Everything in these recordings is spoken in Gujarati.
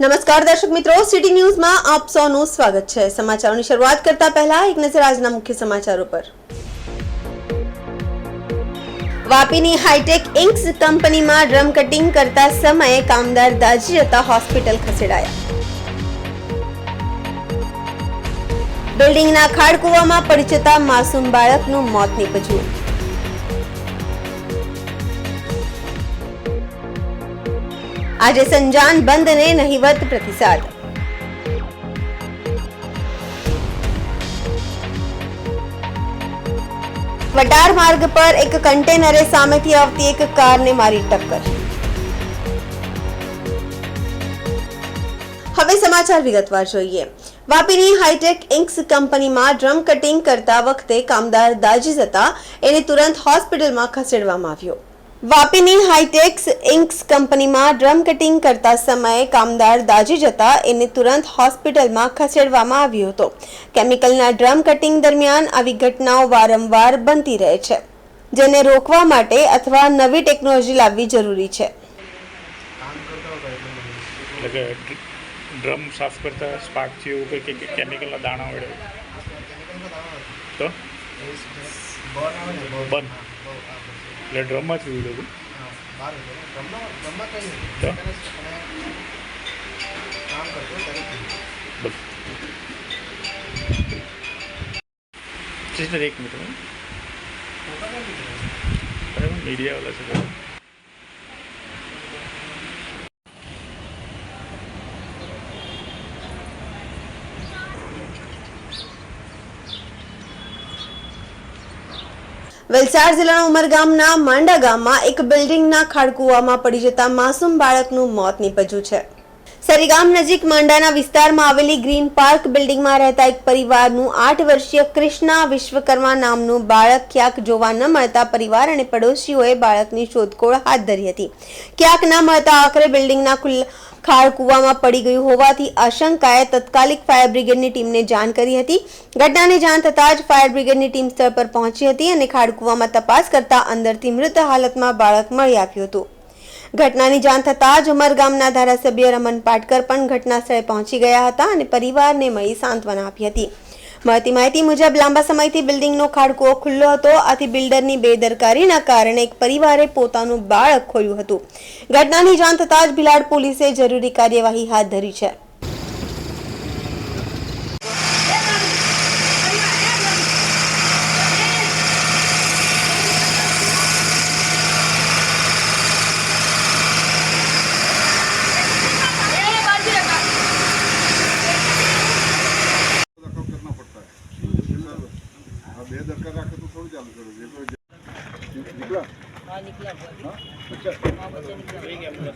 નમસ્કાર દર્શક મિત્રો, સિટી ન્યૂઝમાં આપ સૌનું સ્વાગત છે। સમાચારોની શરૂઆત કરતા પહેલા એક નજર આજના મુખ્ય સમાચારો પર। વાપીની હાઈટેક ઇન્ક્સ કંપનીમાં ડ્રમ કટિંગ કરતા સમયે કામદાર દાઝી જતા હોસ્પિટલ ખસેડાયા। બિલ્ડિંગના ખાડકૂવામાં પડી જતા માસૂમ બાળકનું મોત નીપજ્યું। આજે સંજાન બંધને નહિવત પ્રતિસાદ। વટાર માર્ગ પર એક કન્ટેનરે સામેથી આવતી એક કારને મારી ટક્કર। હવે સમાચાર વિગતવાર જોઈએ। વાપીની હાઈટેક ઇન્ક્સ કંપનીમાં ડ્રમ કટિંગ કરતા વખતે કામદાર દાઝી જતા એને તુરંત હોસ્પિટલમાં ખસેડવામાં આવ્યો। વાપીની હાઈટેક્સ ઇન્ક્સ કંપનીમાં ડ્રમ કટિંગ કરતા સમયે કામદાર દાઝી જતા એને તુરંત હોસ્પિટલમાં ખસેડવામાં આવ્યો હતો। કેમિકલના ડ્રમ કટિંગ દરમિયાન આવી ઘટનાઓ વારંવાર બનતી રહે છે, જેને રોકવા માટે અથવા નવી ટેકનોલોજી લાવવી જરૂરી છે। ડ્રમ સાફ કરતા સ્પાર્ક છે એવું કંઈ કેમિકલના દાણા વડે તો બંધ એટલે ડ્રમમાંથી ઉડ્યું સિસ્ટર એક મિનિટ મીડિયાવાળા છે। વલસાડ જિલ્લાના ઉમરગામના માંડા ગામમાં એક બિલ્ડિંગના ખાડકૂવામાં પડી જતા માસૂમ બાળકનું મોત નીપજ્યું છે। સરીગામ નજીક માંડાના વિસ્તારમાં આવેલી ગ્રીન પાર્ક બિલ્ડિંગમાં રહેતા એક પરિવારનું 8 વર્ષીય કૃષ્ણા વિશ્વકર્મા નામનું બાળક ક્યાંક જોવા ન મળતા પરિવાર અને પડોશીઓએ બાળકની શોધખોળ હાથ ધરી હતી। ક્યાંક ન મળતા આખરે બિલ્ડિંગના ખાડકૂવામાં પડી ગયું હોવાથી આશંકાએ તાત્કાલિક ફાયર બ્રિગેડની ટીમને જાણ કરી હતી। ઘટનાની જાણ થતાં જ ફાયર બ્રિગેડની ટીમ સ્થળ પર પહોંચી હતી અને ખાડકૂવામાં તપાસ કરતા અંદરથી મૃત હાલતમાં બાળક મળી આવ્યું હતું। ઘટનાની જાણ થતાં જ ઉમરગામના ધારાસભ્ય રમન પાટકર પણ ઘટના સ્થળે પહોંચી ગયા હતા અને પરિવારને મળી સાંત્વના આપી હતી। મળતી માહિતી મુજબ લાંબા સમયથી બિલ્ડિંગનો ખાડકૂવો ખુલ્લો હતો, આથી બિલ્ડરની બેદરકારીના કારણે એક પરિવારે પોતાનું બાળક ખોયું હતું। ઘટનાની જાણ થતાં જ ભીલાડ પોલીસે જરૂરી કાર્યવાહી હાથ ધરી છે। बेदरकार रखे तो थोड़ी चालू करो। ये निकला हाँ निकला हाँ अच्छा हाँ बच्चा निकला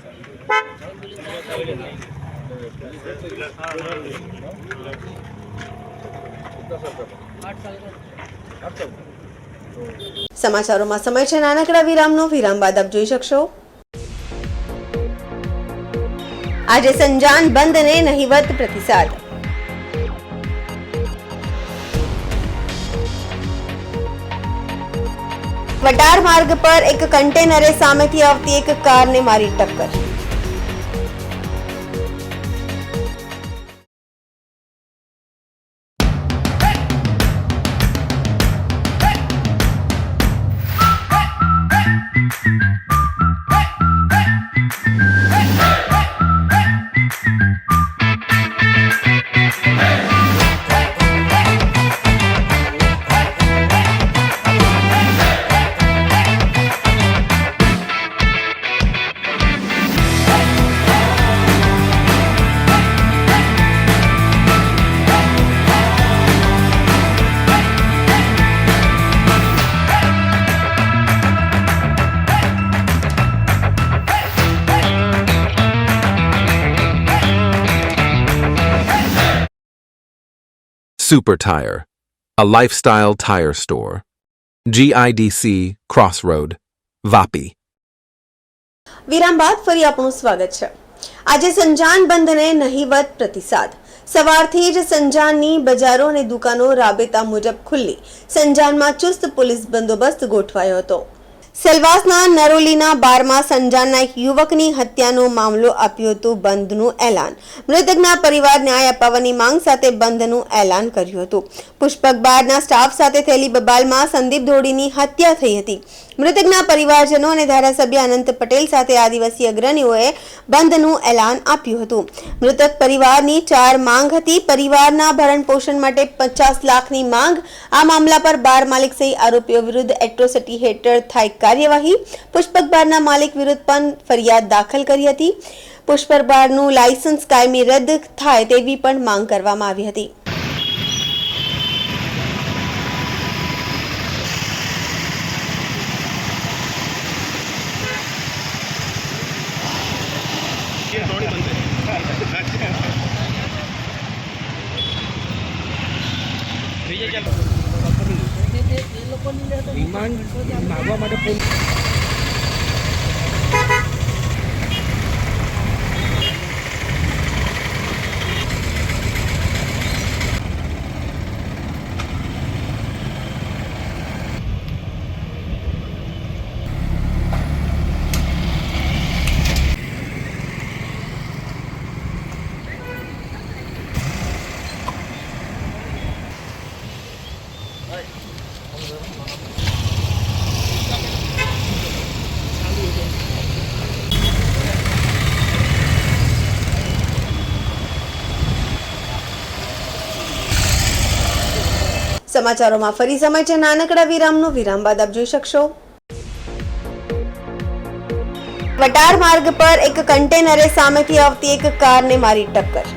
સમાચારોમાં સમય છે નાનકડા વિરામનો। વિરામ બાદ આપ જોઈ શકશો આજે સંજાન બંધને નહિવત પ્રતિસાદ। વટાર માર્ગ પર એક કન્ટેનરે સામેથી આવતી એક કારને મારી ટક્કર। Super Tire, a lifestyle tire store. GIDC Crossroad, Vapi. વિરામ બાદ ફરી આપનું સ્વાગત છે। આજે સંજાન બંધને નહિવત પ્રતિસાદ। સવારથી જ સંજાનની બજારો અને દુકાનો રાબેતા મુજબ ખુલ્લી। સંજાનમાં ચુસ્ત પોલીસ બંદોબસ્ત ગોઠવાયો હતો। સેલવાસના નરોલીના બારમાં સંજાનના એક યુવકની હત્યાનો મામલો આપ્યો હતું બંધનું એલાન. મૃતકના પરિવાર ન્યાય અપાવવાની માંગ સાથે બંધનું એલાન કર્યું હતું. પુષ્પક બારના સ્ટાફ સાથે થયેલી બબાલમાં સંદીપ ધોડીની હત્યા થઈ હતી. મૃતકના પરિવારજનો અને ધારાસભ્ય અનંત પટેલ સાથે આદિવાસી અગ્રણીઓએ બંધનું એલાન આપ્યું હતું. મૃતક પરિવારની 4 માંગ હતી. પરિવારના ભરણ પોષણ માટે 50 લાખની માંગ. આ મામલા પર બાર માલિક સહિત આરોપીઓ વિરુદ્ધ એટ્રોસિટી હેઠળ થાય કાર્યવાહી. પુષ્પક બારના માલિક વિરુદ્ધ પણ ફરિયાદ દાખલ કરી હતી. પુષ્પક બારનું લાયસન્સ કાયમી રદ થાય તેવી પણ માંગ કરવામાં આવી હતી. સમાચારોમાં ફરી સમય છે નાનકડા વિરામનો. વિરામ બાદ આપ જોઈ શકશો. વટાર માર્ગ પર એક કન્ટેનરે સામેથી આવતી એક કારને મારી ટક્કર.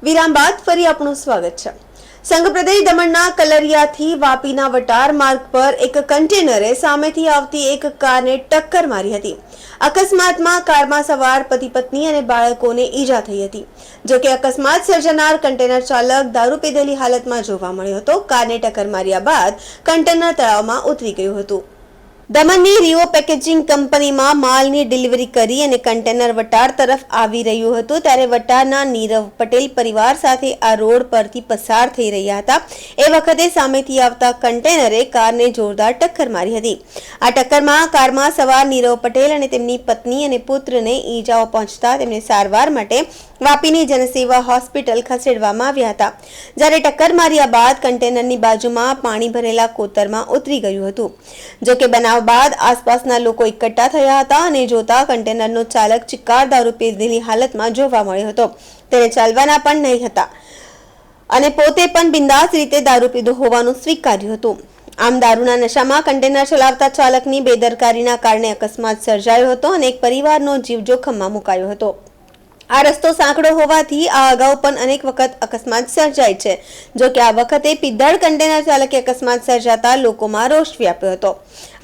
વિરામ બાદ ફરી આપનું સ્વાગત છે. સંઘપ્રદેશ દમણના કલરિયાથી વાપીના વટાર માર્ગ પર એક કન્ટેનરે સામેથી આવતી એક કારને ટક્કર મારી હતી. અકસ્માતમાં કારમાં સવાર પતિ પત્ની અને બાળકોને ઈજા થઈ હતી. જોકે અકસ્માત સર્જનાર કન્ટેનર ચાલક દારૂ પીધેલી હાલતમાં જોવા મળ્યો હતો. કારને ટક્કર માર્યા બાદ કન્ટેનર તળાવમાં ઉતરી ગયું હતું. દમણની રિયો પેકેજિંગ કંપનીમાં માલની ડિલિવરી કરી અને કન્ટેનર વટાર તરફ આવી રહ્યું હતું ત્યારે વટારના નીરવ પટેલ પરિવાર સાથે આ રોડ પરથી પસાર થઈ રહ્યા હતા. એ વખતે સામેથી આવતા કન્ટેનરે કારને જોરદાર ટક્કર મારી હતી. આ ટક્કરમાં કારમાં સવાર નીરવ પટેલ અને તેમની પત્ની અને પુત્રને ઈજાઓ પહોંચતા તેમને સારવાર માટે વાપીની જનસેવા હોસ્પિટલ ખસેડવામાં આવ્યા હતા. જ્યારે ટક્કર માર્યા બાદ કન્ટેનરની બાજુમાં પાણી ભરેલા કોતરમાં ઉતરી ગયું હતું. જોકે બનાવ બાદ આસપાસના લોકો એકઠા થયા હતા અને જોતા કન્ટેનરનો ચાલક ચિક્કાર દારૂ પીધેલી હાલતમાં જોવા મળ્યો હતો. તેને ચાલવાના પણ નહીં હતા અને પોતે પણ બિંદાસ રીતે દારૂ પીધો હોવાનું સ્વીકાર્યું હતું. આમ દારૂના નશામાં કન્ટેનર ચલાવતા ચાલકની બેદરકારીના કારણે અકસ્માત સર્જાયો હતો અને એક પરિવારનો જીવ જોખમમાં મુકાયો હતો. આ રસ્તો સાંકડો હોવાથી આ અગાઉ પણ અનેક વખત અકસ્માત સર્જાય છે. જો કે આ વખતે પિદ્દળ કન્ટેનર ચાલકે અકસ્માત સર્જાતા લોકોમાં રોષ વ્યાપ્યો હતો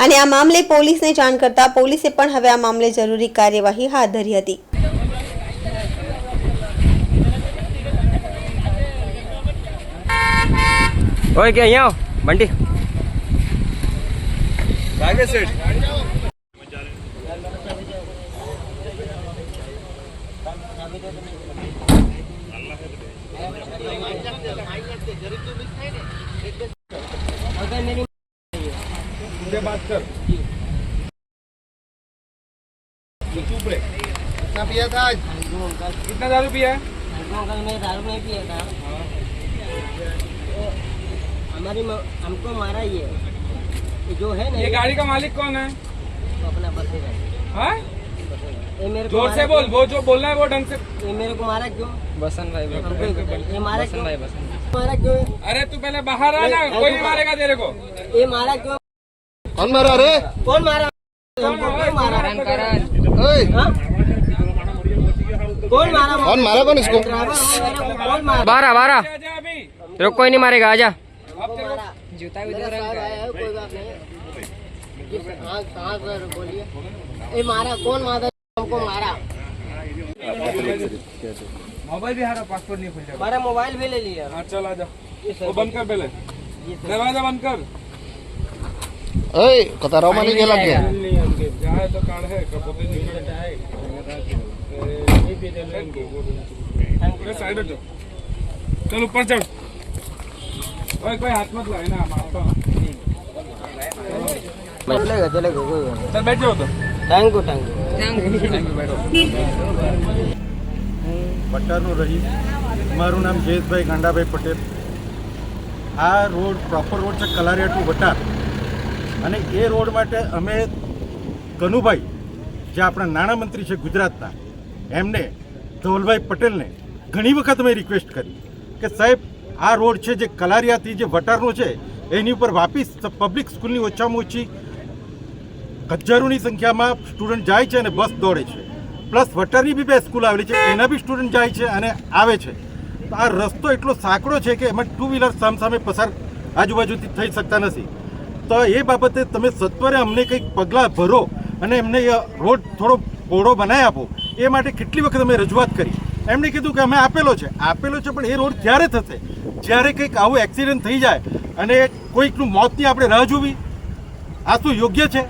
અને આ મામલે પોલીસને જાણ કરતા પોલીસે પણ હવે આ મામલે જરૂરી કાર્યવાહી હાથ ધરી હતી. ओए क्या यहाँ बंटी आगे सेठ मुझे बात कर चुप रहे कितना पिया था आज कितना दारू पिया है अंकल मैं दारू नहीं पिया था हमको मारा ये जो है ना ये गाड़ी का मालिक कौन है? अपना बसेगा हाँ? ये मेरे को जोर से मारा बोल, वो जो बोलना है वो ढंग से. ये मेरे को मारा क्यों? बसन भाई हमको ही बता, ये मारा क्यों? मारा क्यों? अरे तू पहले बाहर आ ना, कोई नहीं मारेगा तेरे को. ये मारा क्यों? कौन मारा रे कौन मारा? हमको क्यों मारा? ओए हाँ? कौन मारा? कौन मारा कौन इसको ड्राइवर हो मेरे को कौन मारा? बारह बारह आजा अभी. रुक कोई नहीं मारेगा आजा. अब तेरे को जूता भी मेरा साहब आया है कोई बात नहीं. हाँ कहाँ सर बोलिए. ये मारा कौन मारा? हमको मारा. मोबाइल भी हारा, पासपोर्ट नहीं खुल जाएगा. हमारा मोबाइल भी ले लिया. हाँ चल आजा. वो बंद कर पहले, दरवाजा बंद कर. ओए कताराव में नहीं गेला के जाए तो कार्ड है कपोते साइड हटो. चल ऊपर चढ़. ओए कोई हाथ मत लगाए ना, मारता हूँ. चलेगा चलेगा कोई बात चल बैठ जाओ तो. Thank you thank you. વટારનો રહીશ. મારું નામ જયેશભાઈ ગાંડાભાઈ પટેલ. આ રોડ પ્રોપર રોડ છે કલારિયા ટુ વટાર અને એ રોડ માટે અમે કનુભાઈ જે આપણા નાણામંત્રી છે ગુજરાતના એમને ધવલભાઈ પટેલને ઘણી વખત અમે રિક્વેસ્ટ કરી કે સાહેબ આ રોડ છે જે કલારિયાથી જે વટારનો છે એની ઉપર વાપી પબ્લિક સ્કૂલની ઓછામાં ઓછી હજારોની સંખ્યામાં સ્ટુડન્ટ જાય છે અને બસ દોડે છે. પ્લસ વટારની બી બે સ્કૂલ આવેલી છે, એના બી સ્ટુડન્ટ જાય છે અને આવે છે. તો આ રસ્તો એટલો સાંકડો છે કે એમાં ટુ વ્હીલર સામસામે પસાર આજુબાજુથી થઈ શકતા નથી. તો એ બાબતે તમે સત્વરે અમને કંઈક પગલાં ભરો અને એમને રોડ થોડો પહોળો બનાવી આપો. એ માટે કેટલી વખત અમે રજૂઆત કરી. એમણે કીધું કે અમે આપેલો છે પણ એ રોડ ક્યારે થશે? જ્યારે કંઈક આવું એક્સિડન્ટ થઈ જાય અને કોઈકનું મોતની આપણે રાહ જોવી, આ શું યોગ્ય છે?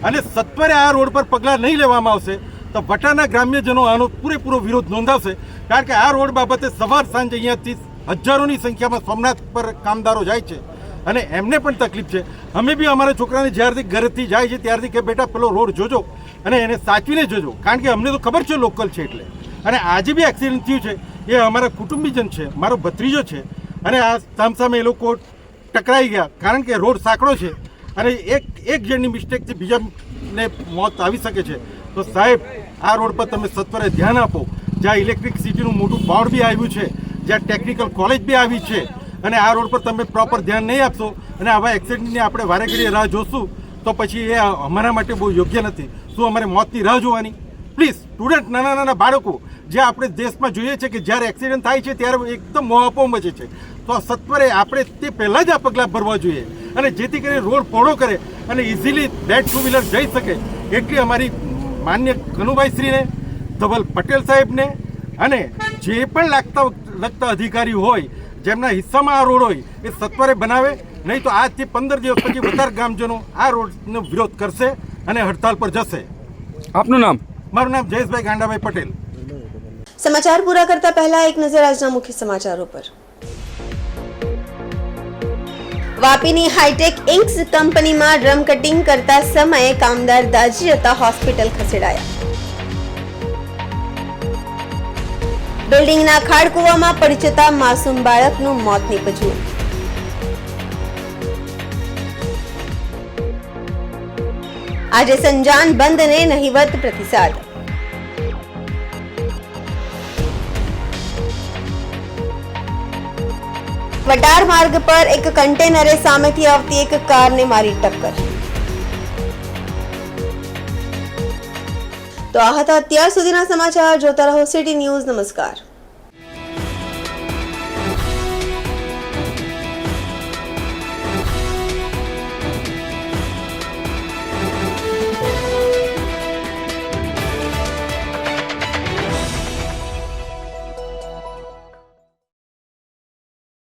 અને સત્વરે આ રોડ પર પગલાં નહીં લેવામાં આવશે તો વટારના ગ્રામ્યજનો આનો પૂરેપૂરો વિરોધ નોંધાવશે. કારણ કે આ રોડ બાબતે સવાર સાંજ અહીંયાથી હજારોની સંખ્યામાં સોમનાથ પર કામદારો જાય છે અને એમને પણ તકલીફ છે. અમે બી અમારા છોકરાને જ્યારથી ઘરેથી જાય છે ત્યારથી કે બેટા પેલો રોડ જોજો અને એને સાચવીને જોજો, કારણ કે અમને તો ખબર છે લોકલ છે એટલે. અને આજે બી એક્સિડન્ટ થયું છે એ અમારા કુટુંબીજન છે, મારો ભત્રીજો છે અને આ સામસામે એ લોકો ટકરાઈ ગયા કારણ કે રોડ સાંકડો છે અને એક જણની મિસ્ટેકથી બીજાને મોત આવી શકે છે. તો સાહેબ આ રોડ પર તમે સત્વરે ધ્યાન આપો. જ્યાં ઇલેક્ટ્રિસિટીનું મોટું બોર્ડ બી આવ્યું છે, જ્યાં ટેકનિકલ કોલેજ બી આવી છે અને આ રોડ પર તમે પ્રોપર ધ્યાન નહીં આપશો અને આવા એક્સિડન્ટની આપણે વારે ઘડીએ રાહ જોશું તો પછી એ અમારા માટે બહુ યોગ્ય નથી. શું અમારે મોતની રાહ જોવાની? પ્લીઝ સ્ટુડન્ટ, નાના નાના બાળકો જે આપણે દેશમાં જોઈએ છે કે જ્યારે એક્સિડન્ટ થાય છે ત્યારે એકદમ મોહાપો મચે છે. તો સત્વરે આપણે તે પહેલાં જ આ પગલાં ભરવા જોઈએ અને જેથી કરીને રોડ પહોળો કરે અને ઇઝીલી બેડ ટુ વ્હીલર જઈ શકે એટલી અમારી માન્ય કનુભાઈશ્રીને, ધવલ પટેલ સાહેબને અને જે પણ લગતા અધિકારી હોય જેમના હિસ્સામાં આ રોડ હોય એ સત્વરે બનાવે. નહીં તો આજથી 15 દિવસ પછી વધારે ગામજનો આ રોડનો વિરોધ કરશે અને હડતાલ પર જશે. આપનું નામ? મારું નામ જયેશભાઈ ગાંડાભાઈ પટેલ. સમાચાર પૂરા કરતા પહેલા એક નજર આજના મુખ્ય સમાચારો પર. વાપીની હાઈટેક ઇન્ક્સ કંપનીમાં ડ્રમ કટિંગ કરતા સમયે કામદાર દાઝી જતા હોસ્પિટલ ખસેડાયા. બિલ્ડિંગના ખાડકુવામાં પડી જતા માસૂમ બાળકનું મોત નીપજ્યું. આજે સંજાન બંધને નહિવત પ્રતિસાદ. વટાર માર્ગ પર એક કન્ટેનરે સામેથી આવતી એક કારને મારી ટક્કર. તો આ હતા અત્યાર સુધીના સમાચાર. જોતા રહો સિટી ન્યૂઝ. નમસ્કાર.